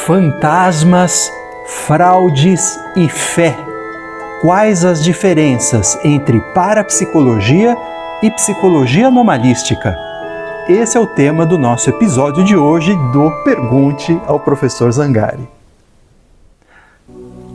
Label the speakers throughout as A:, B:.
A: Fantasmas, fraudes e fé. Quais as diferenças entre parapsicologia e psicologia anomalística? Esse é o tema do nosso episódio de hoje do Pergunte ao Professor Zangari.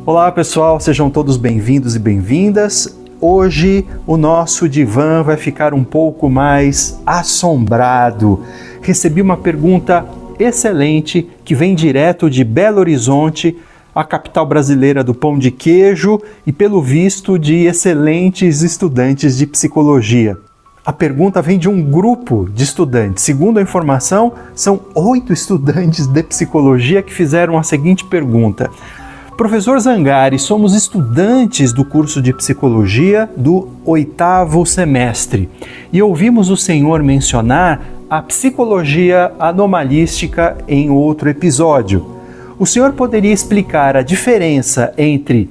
A: Olá pessoal, sejam todos bem-vindos e bem-vindas. Hoje o nosso divã vai ficar um pouco mais assombrado. Recebi uma pergunta excelente que vem direto de Belo Horizonte, a capital brasileira do pão de queijo e, pelo visto, de excelentes estudantes de psicologia. A pergunta vem de um grupo de estudantes. Segundo a informação, são 8 estudantes de psicologia que fizeram a seguinte pergunta: Professor Zangari, somos estudantes do curso de psicologia do 8º semestre e ouvimos o senhor mencionar a psicologia anomalística em outro episódio. O senhor poderia explicar a diferença entre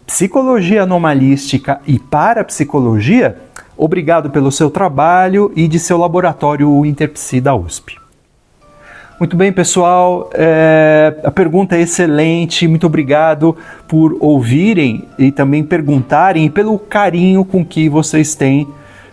A: psicologia anomalística e parapsicologia? Obrigado pelo seu trabalho e de seu laboratório Interpsi da USP. Muito bem, pessoal, a pergunta é excelente, muito obrigado por ouvirem e também perguntarem e pelo carinho com que vocês têm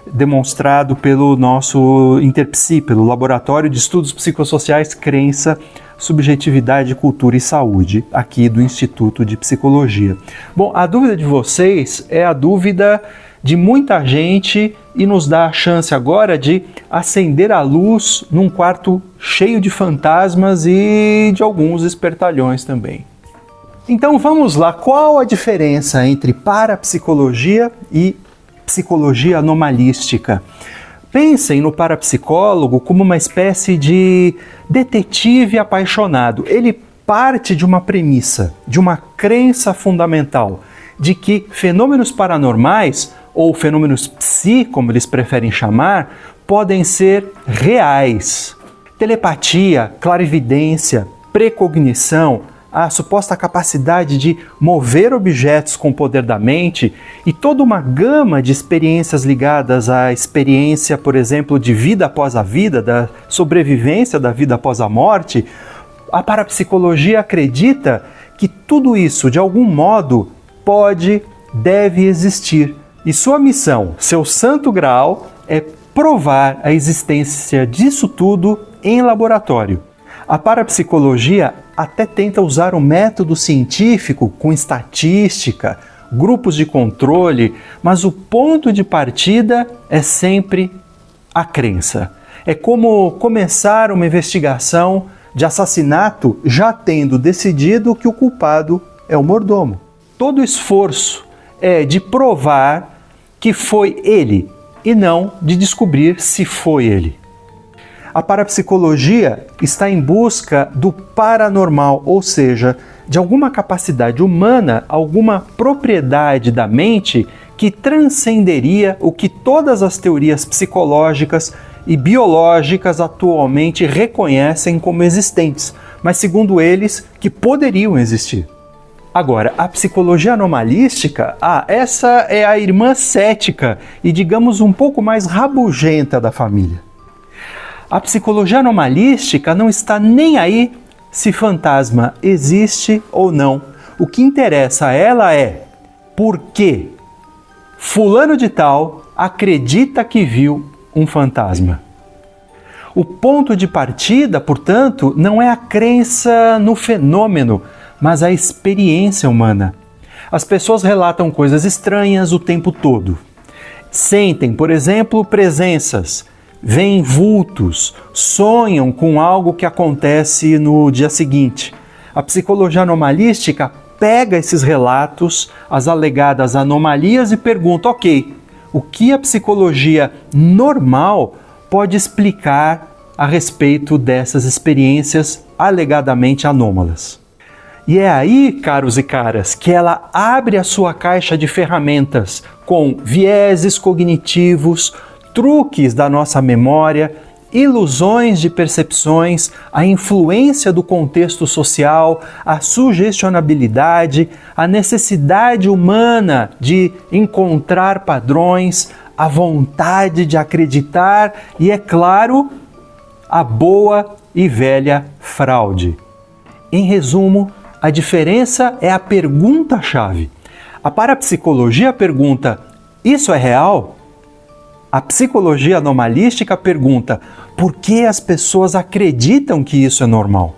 A: demonstrado pelo nosso Interpsi, pelo Laboratório de Estudos Psicossociais, Crença, Subjetividade, Cultura e Saúde, aqui do Instituto de Psicologia. Bom, a dúvida de vocês é a dúvida de muita gente e nos dá a chance agora de acender a luz num quarto cheio de fantasmas e de alguns espertalhões também. Então vamos lá, qual a diferença entre parapsicologia e psicologia anomalística? Pensem no parapsicólogo como uma espécie de detetive apaixonado. Ele parte de uma premissa, de uma crença fundamental, de que fenômenos paranormais, ou fenômenos psi, como eles preferem chamar, podem ser reais. Telepatia, clarividência, precognição, a suposta capacidade de mover objetos com o poder da mente e toda uma gama de experiências ligadas à experiência, por exemplo, de vida após a vida, da sobrevivência da vida após a morte, a parapsicologia acredita que tudo isso, de algum modo, deve existir. E sua missão, seu santo graal, é provar a existência disso tudo em laboratório. A parapsicologia até tenta usar o método científico com estatística, grupos de controle, mas o ponto de partida é sempre a crença. É como começar uma investigação de assassinato já tendo decidido que o culpado é o mordomo. Todo esforço é de provar que foi ele e não de descobrir se foi ele. A parapsicologia está em busca do paranormal, ou seja, de alguma capacidade humana, alguma propriedade da mente que transcenderia o que todas as teorias psicológicas e biológicas atualmente reconhecem como existentes, mas segundo eles, que poderiam existir. Agora, a psicologia anomalística, essa é a irmã cética e, digamos, um pouco mais rabugenta da família. A psicologia anomalística não está nem aí se fantasma existe ou não. O que interessa a ela é por que fulano de tal acredita que viu um fantasma. O ponto de partida, portanto, não é a crença no fenômeno, mas a experiência humana. As pessoas relatam coisas estranhas o tempo todo. Sentem, por exemplo, presenças, veem vultos, sonham com algo que acontece no dia seguinte. A psicologia anomalística pega esses relatos, as alegadas anomalias e pergunta, ok, o que a psicologia normal pode explicar a respeito dessas experiências alegadamente anômalas? E é aí, caros e caras, que ela abre a sua caixa de ferramentas com vieses cognitivos, truques da nossa memória, ilusões de percepções, a influência do contexto social, a sugestionabilidade, a necessidade humana de encontrar padrões, a vontade de acreditar e, é claro, a boa e velha fraude. Em resumo, a diferença é a pergunta-chave. A parapsicologia pergunta: isso é real? A psicologia anomalística pergunta: por que as pessoas acreditam que isso é normal?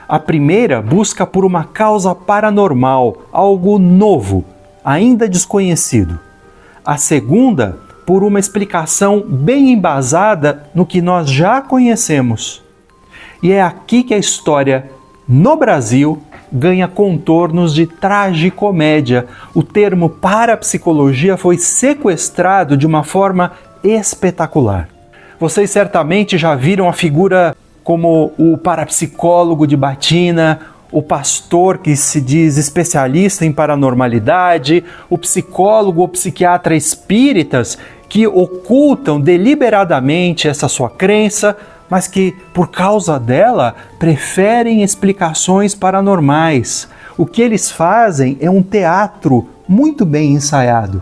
A: A primeira busca por uma causa paranormal, algo novo, ainda desconhecido. A segunda, por uma explicação bem embasada no que nós já conhecemos. E é aqui que a história, no Brasil, ganha contornos de tragicomédia. O termo parapsicologia foi sequestrado de uma forma espetacular. Vocês certamente já viram a figura como o parapsicólogo de batina, o pastor que se diz especialista em paranormalidade, o psicólogo ou psiquiatra espíritas que ocultam deliberadamente essa sua crença, mas que, por causa dela, preferem explicações paranormais. O que eles fazem é um teatro muito bem ensaiado.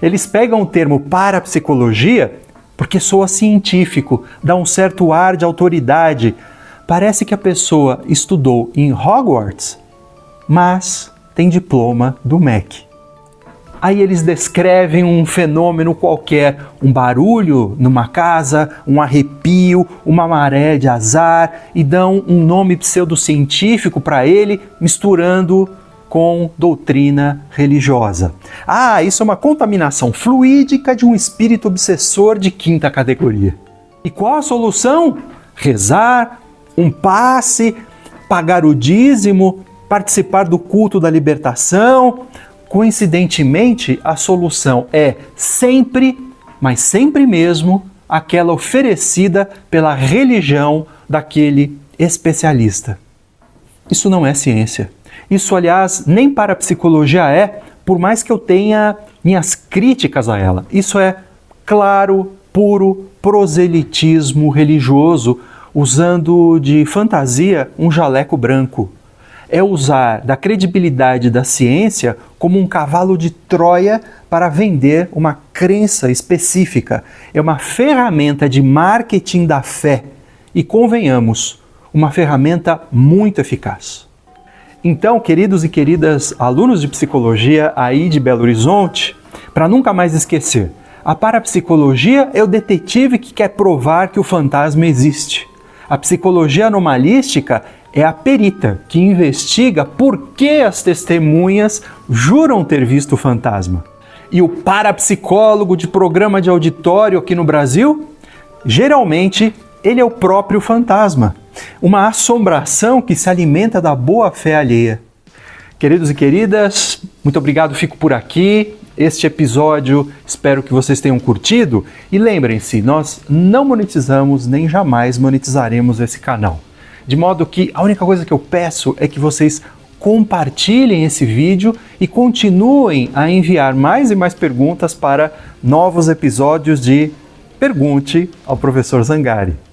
A: Eles pegam o termo parapsicologia porque soa científico, dá um certo ar de autoridade. Parece que a pessoa estudou em Hogwarts, mas tem diploma do MEC. Aí eles descrevem um fenômeno qualquer, um barulho numa casa, um arrepio, uma maré de azar e dão um nome pseudocientífico para ele, misturando com doutrina religiosa. Ah, isso é uma contaminação fluídica de um espírito obsessor de quinta categoria. E qual a solução? Rezar, um passe, pagar o dízimo, participar do culto da libertação. Coincidentemente, a solução é sempre, mas sempre mesmo, aquela oferecida pela religião daquele especialista. Isso não é ciência. Isso, aliás, nem parapsicologia é, por mais que eu tenha minhas críticas a ela. Isso é claro, puro proselitismo religioso, usando de fantasia um jaleco branco. É usar da credibilidade da ciência como um cavalo de Troia para vender uma crença específica. É uma ferramenta de marketing da fé e, convenhamos, uma ferramenta muito eficaz. Então, queridos e queridas alunos de psicologia aí de Belo Horizonte, para nunca mais esquecer, a parapsicologia é o detetive que quer provar que o fantasma existe. A psicologia anomalística é a perita que investiga por que as testemunhas juram ter visto o fantasma. E o parapsicólogo de programa de auditório aqui no Brasil, geralmente ele é o próprio fantasma, uma assombração que se alimenta da boa-fé alheia. Queridos e queridas, muito obrigado, fico por aqui. Este episódio, espero que vocês tenham curtido. E lembrem-se, nós não monetizamos nem jamais monetizaremos esse canal. De modo que a única coisa que eu peço é que vocês compartilhem esse vídeo e continuem a enviar mais e mais perguntas para novos episódios de Pergunte ao Professor Zangari.